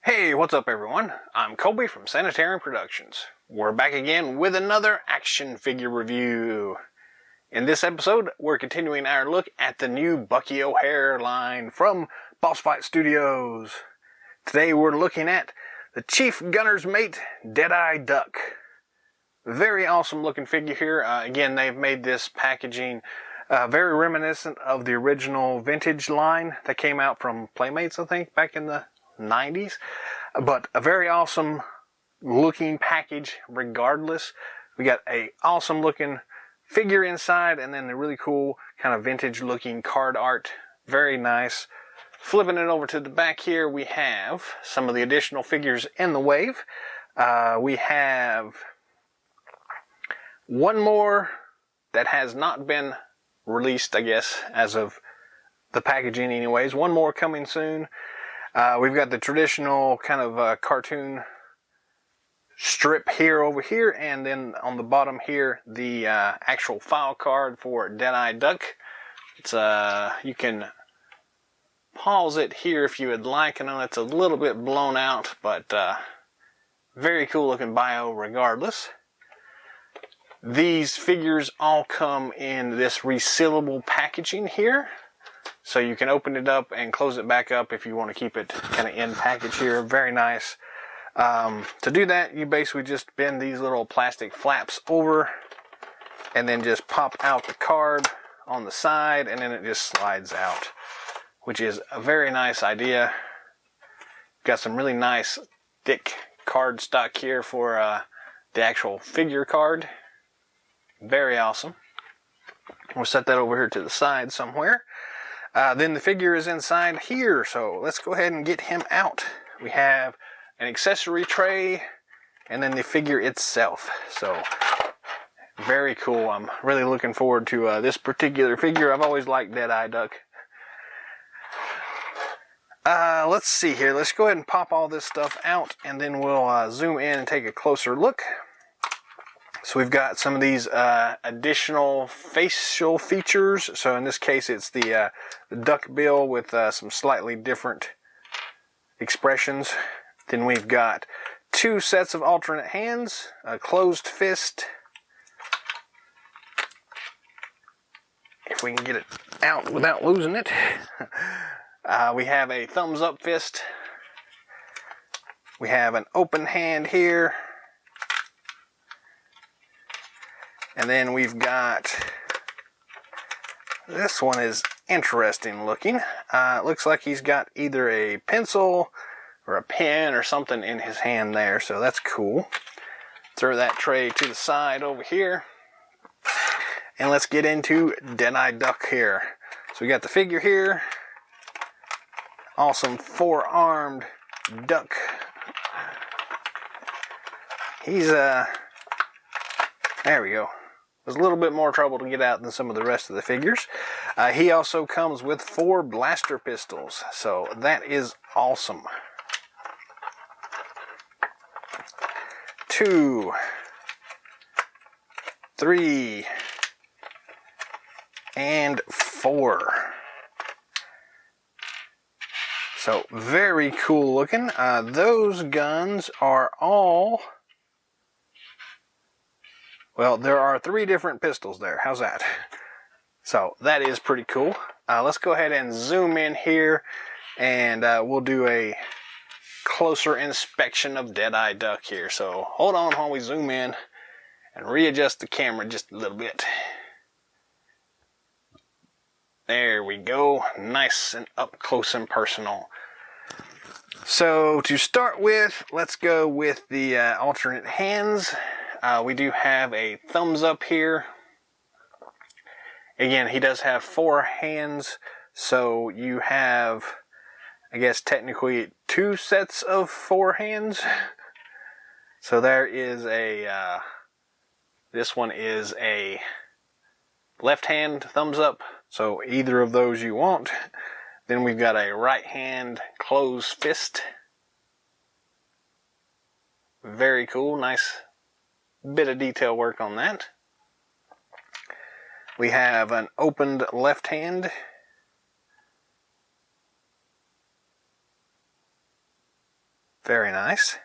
Hey, what's up everyone? I'm Colby from Sanitarium Productions. We're back again with another action figure review. In this episode, we're continuing our look at the new Bucky O'Hare line from Boss Fight Studios. Today we're looking at the Chief Gunner's Mate Deadeye Duck. Very awesome looking figure here. Again, they've made this packaging very reminiscent of the original vintage line that came out from Playmates, I think, back in the 90s, but a very awesome looking package regardless. We got a awesome looking figure inside and then the really cool kind of vintage looking card art. Very nice. Flipping it over to the back here, we have some of the additional figures in the wave. We have one more that has not been released, I guess, as of the packaging anyways. One more coming soon. We've got the traditional kind of cartoon strip here over here, and then on the bottom here, the actual file card for Deadeye Duck. It's you can pause it here if you would like. I know it's a little bit blown out, but very cool looking bio regardless. These figures all come in this resealable packaging here. So you can open it up and close it back up if you want to keep it kind of in package here. Very nice. To do that, you basically just bend these little plastic flaps over and then just pop out the card on the side and then it just slides out, which is a very nice idea. Got some really nice thick card stock here for the actual figure card. Very awesome. We'll set that over here to the side somewhere. Then the figure is inside here, so let's go ahead and get him out. We have an accessory tray and then the figure itself. So very cool. I'm really looking forward to this particular figure. I've always liked Deadeye Duck. Let's see here. Let's go ahead and pop all this stuff out and then we'll zoom in and take a closer look. So we've got some of these additional facial features. So in this case, it's the duck bill with some slightly different expressions. Then we've got two sets of alternate hands, a closed fist. If we can get it out without losing it. We have a thumbs up fist. We have an open hand here. And then we've got, this one is interesting looking. It looks like he's got either a pencil or a pen or something in his hand there, so that's cool. Throw that tray to the side over here. And let's get into Deadeye Duck here. So we got the figure here. Awesome four-armed duck. He's, there we go. There's a little bit more trouble to get out than some of the rest of the figures. He also comes with 4 blaster pistols, so that is awesome. 2, 3, and 4. So very cool looking. Those guns are all... Well, there are 3 different pistols there. How's that? So that is pretty cool. Let's go ahead and zoom in here and we'll do a closer inspection of Deadeye Duck here. So hold on while we zoom in and readjust the camera just a little bit. There we go. Nice and up close and personal. So to start with, let's go with the alternate hands. We do have a thumbs up here. Again, he does have 4 hands, so you have, I guess, technically 2 sets of 4 hands. So there is a, this one is a left hand thumbs up, so either of those you want. Then we've got a right hand closed fist. Very cool, nice bit of detail work on that. We have an opened left hand. Very nice.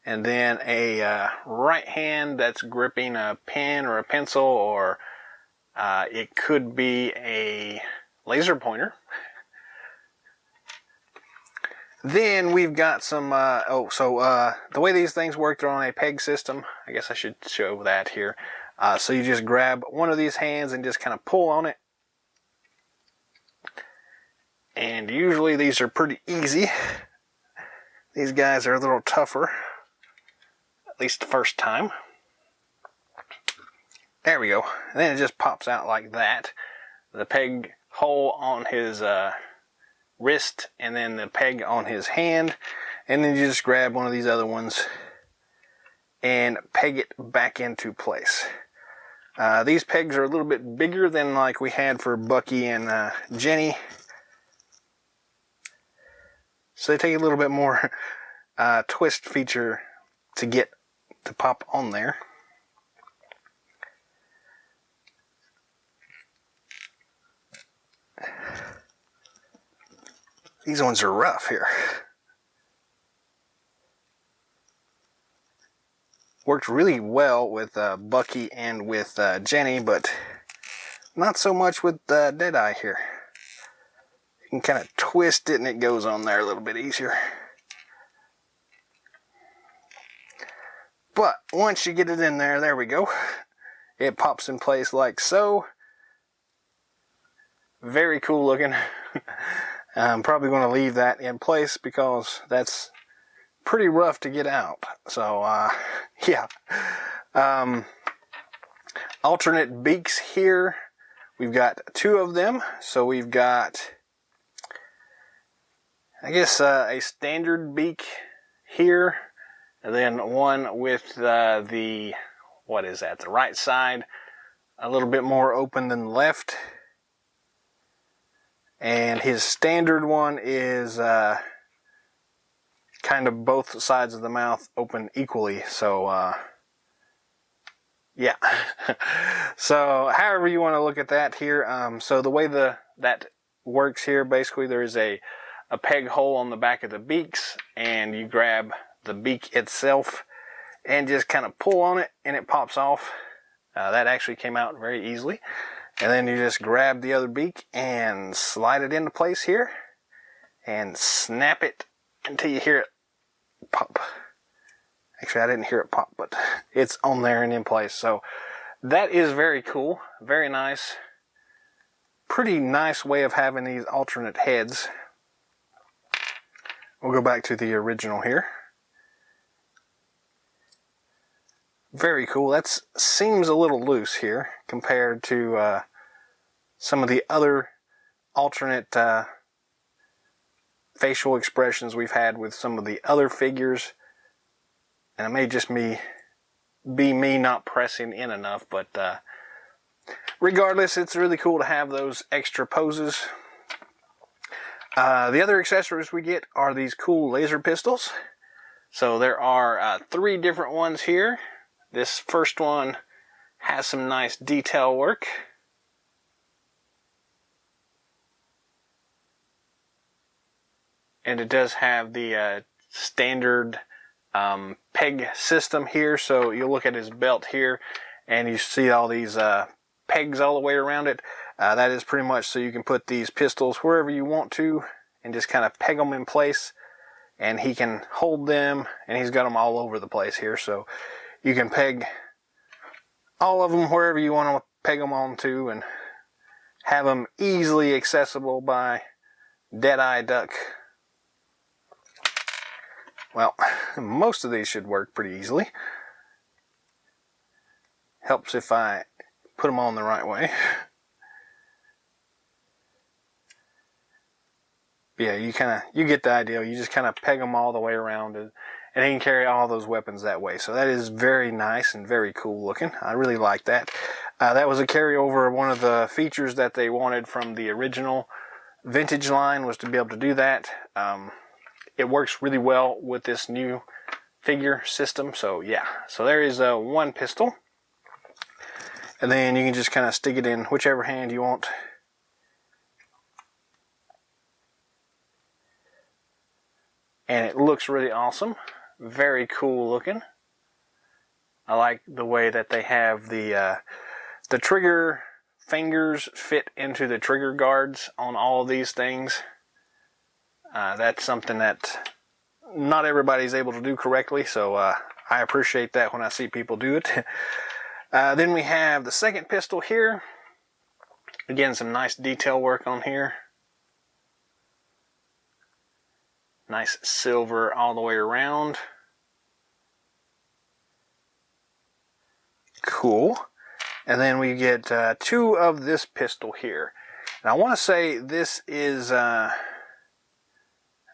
And then a right hand that's gripping a pen or a pencil, or it could be a laser pointer. Then we've got some, the way these things work, they're on a peg system. I guess I should show that here. So you just grab one of these hands and just kind of pull on it. And usually these are pretty easy. These guys are a little tougher, at least the first time. There we go. And then it just pops out like that. The peg hole on his wrist, and then the peg on his hand, and then you just grab one of these other ones and peg it back into place. These pegs are a little bit bigger than like we had for Bucky and Jenny, so they take a little bit more twist feature to get to pop on there. These ones are rough here. Worked really well with Bucky and with Jenny, but not so much with Deadeye here. You can kind of twist it and it goes on there a little bit easier. But once you get it in there, there we go. It pops in place like so. Very cool looking. I'm probably going to leave that in place because that's pretty rough to get out. So, yeah. Alternate beaks here. We've got two of them. So we've got, I guess, a standard beak here. And then one with the right side. A little bit more open than the left. And his standard one is kind of both sides of the mouth open equally. So, yeah. So, however you want to look at that here. So the way that works here, basically there is a peg hole on the back of the beaks, and you grab the beak itself and just kind of pull on it, and it pops off. That actually came out very easily. And then you just grab the other beak and slide it into place here and snap it until you hear it pop. Actually, I didn't hear it pop, but it's on there and in place. So that is very cool. Very nice. Pretty nice way of having these alternate heads. We'll go back to the original here. Very cool. That seems a little loose here compared to some of the other alternate facial expressions we've had with some of the other figures. And it may just be me not pressing in enough, but regardless, it's really cool to have those extra poses. The other accessories we get are these cool laser pistols. So there are 3 different ones here. This first one has some nice detail work. And it does have the standard peg system here. So you'll look at his belt here and you see all these pegs all the way around it. That is pretty much so you can put these pistols wherever you want to and just kind of peg them in place. And he can hold them, and he's got them all over the place here. So you can peg all of them wherever you want to peg them onto and have them easily accessible by Deadeye Duck. Well, most of these should work pretty easily. Helps if I put them on the right way. Yeah, you get the idea. You just kind of peg them all the way around, and he can carry all those weapons that way. So that is very nice and very cool looking. I really like that. That was a carryover of one of the features that they wanted from the original vintage line, was to be able to do that. It works really well with this new figure system. So yeah, so there is one pistol. And then you can just kind of stick it in whichever hand you want. and it looks really awesome. Very cool looking. I like the way that they have the trigger fingers fit into the trigger guards on all of these things. That's something that not everybody's able to do correctly, so I appreciate that when I see people do it. Then we have the second pistol here. Again, some nice detail work on here. Nice silver all the way around. Cool. And then we get two of this pistol here. And I want to say this is, I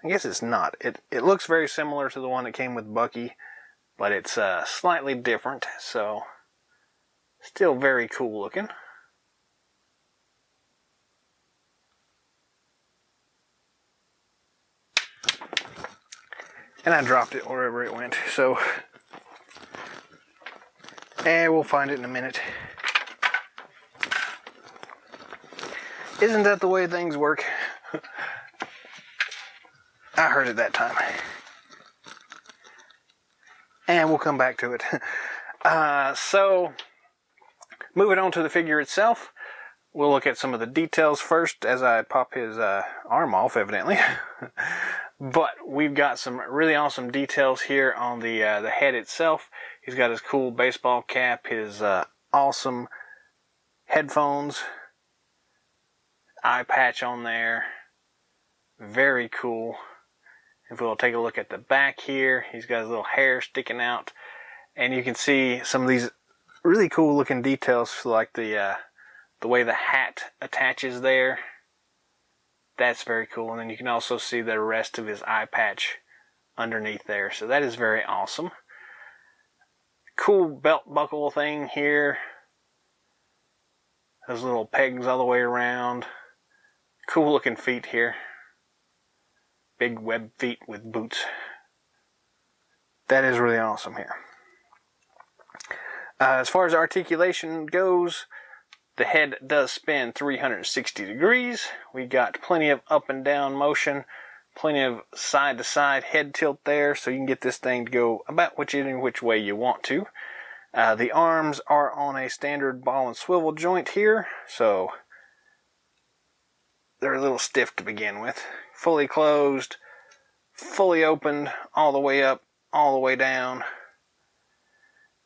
guess it's not. It looks very similar to the one that came with Bucky, but it's slightly different, so still very cool looking. And I dropped it wherever it went, so we'll find it in a minute. Isn't that the way things work? I heard it that time. And we'll come back to it. So, moving on to the figure itself, we'll look at some of the details first as I pop his arm off, evidently. But we've got some really awesome details here on the head itself. He's got his cool baseball cap, his awesome headphones, eye patch on there. Very cool. If we'll take a look at the back here, he's got his little hair sticking out. And you can see some of these really cool looking details, like the way the hat attaches there. That's very cool. And then you can also see the rest of his eye patch underneath there. So that is very awesome. Cool belt buckle thing here. Those little pegs all the way around. Cool looking feet here. Big web feet with boots. That is really awesome here. As far as articulation goes, the head does spin 360 degrees. We got plenty of up and down motion, plenty of side to side head tilt there, so you can get this thing to go about which way you want to. The arms are on a standard ball and swivel joint here, so they're a little stiff to begin with. Fully closed, fully opened, all the way up, all the way down.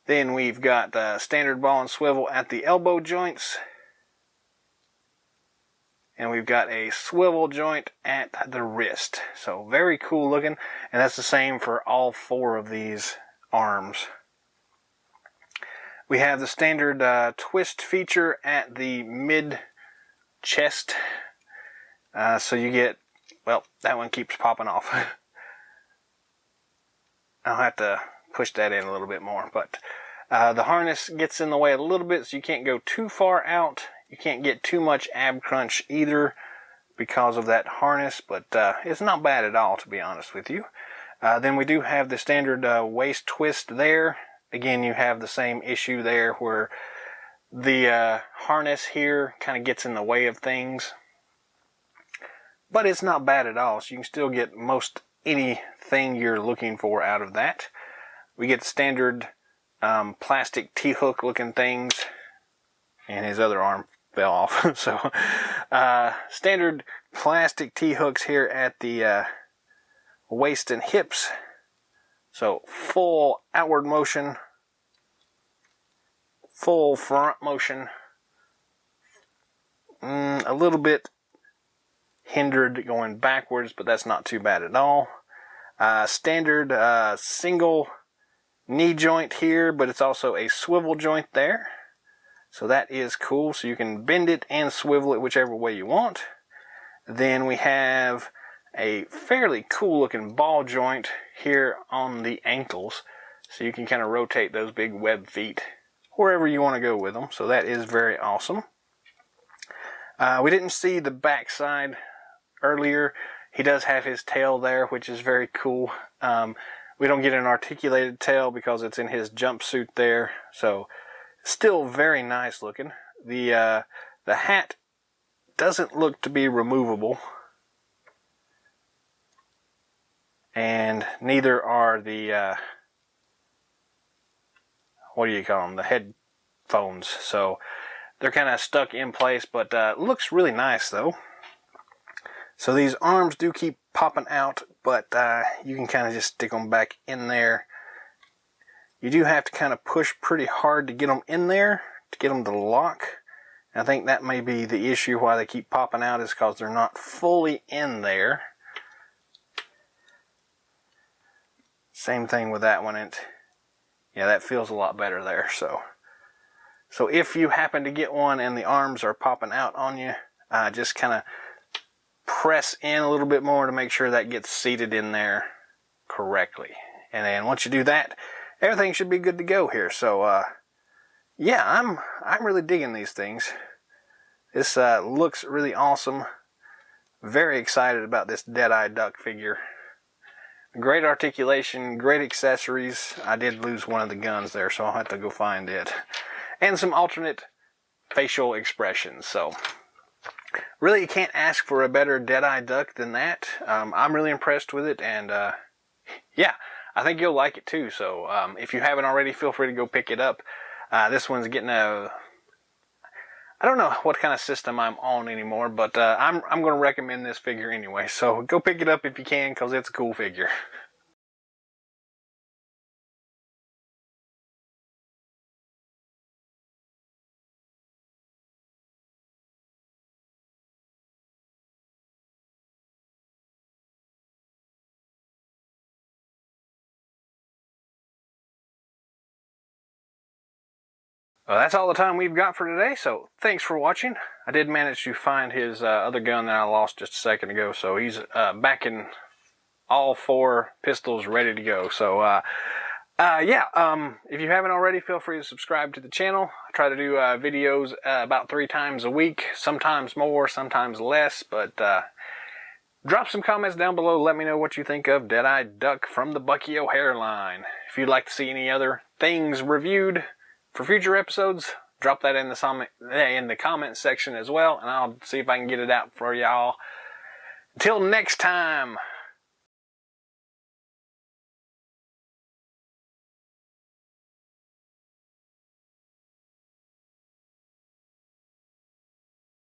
Then we've got the standard ball and swivel at the elbow joints. And we've got a swivel joint at the wrist. So very cool looking. And that's the same for all four of these arms. We have the standard twist feature at the mid chest. So you get, well, that one keeps popping off. I'll have to push that in a little bit more, but the harness gets in the way a little bit, so you can't go too far out. You can't get too much ab crunch either because of that harness, but it's not bad at all, to be honest with you. Then we do have the standard waist twist there. Again, you have the same issue there where the harness here kind of gets in the way of things. But it's not bad at all, so you can still get most anything you're looking for out of that. We get standard plastic T-hook looking things, and his other arm fell off. So standard plastic T-hooks here at the waist and hips. So full outward motion, full front motion, a little bit hindered going backwards, but that's not too bad at all. Standard single knee joint here, but it's also a swivel joint there. So that is cool. So you can bend it and swivel it whichever way you want. Then we have a fairly cool looking ball joint here on the ankles. So you can kind of rotate those big web feet wherever you want to go with them. So that is very awesome. We didn't see the back side earlier. He does have his tail there, which is very cool. We don't get an articulated tail because it's in his jumpsuit there. So still very nice looking. The hat doesn't look to be removable. and neither are the what do you call them, the headphones. So they're kind of stuck in place, but looks really nice though. So these arms do keep popping out, but you can kind of just stick them back in there. You do have to kind of push pretty hard to get them in there, to get them to lock. And I think that may be the issue why they keep popping out, is because they're not fully in there. Same thing with that one. Yeah, that feels a lot better there. So if you happen to get one and the arms are popping out on you, just kind of press in a little bit more to make sure that gets seated in there correctly. And then once you do that, everything should be good to go here. So yeah, I'm really digging these things. This looks really awesome. Very excited about this Deadeye Duck figure. Great articulation, great accessories. I did lose one of the guns there, so I'll have to go find it. And some alternate facial expressions. So really, you can't ask for a better Deadeye Duck than that. I'm really impressed with it, and yeah, I think you'll like it too. So if you haven't already, feel free to go pick it up. This one's getting a, I don't know what kind of system I'm on anymore, but I'm going to recommend this figure anyway. So go pick it up if you can, because it's a cool figure. Well, that's all the time we've got for today, so thanks for watching. I did manage to find his other gun that I lost just a second ago, so he's back in all 4 pistols ready to go. So yeah, if you haven't already, feel free to subscribe to the channel. I try to do videos about 3 times a week, sometimes more, sometimes less, but drop some comments down below. Let me know what you think of Deadeye Duck from the Bucky O'Hare line. If you'd like to see any other things reviewed for future episodes, drop that in the comment section as well, and I'll see if I can get it out for y'all. Until next time.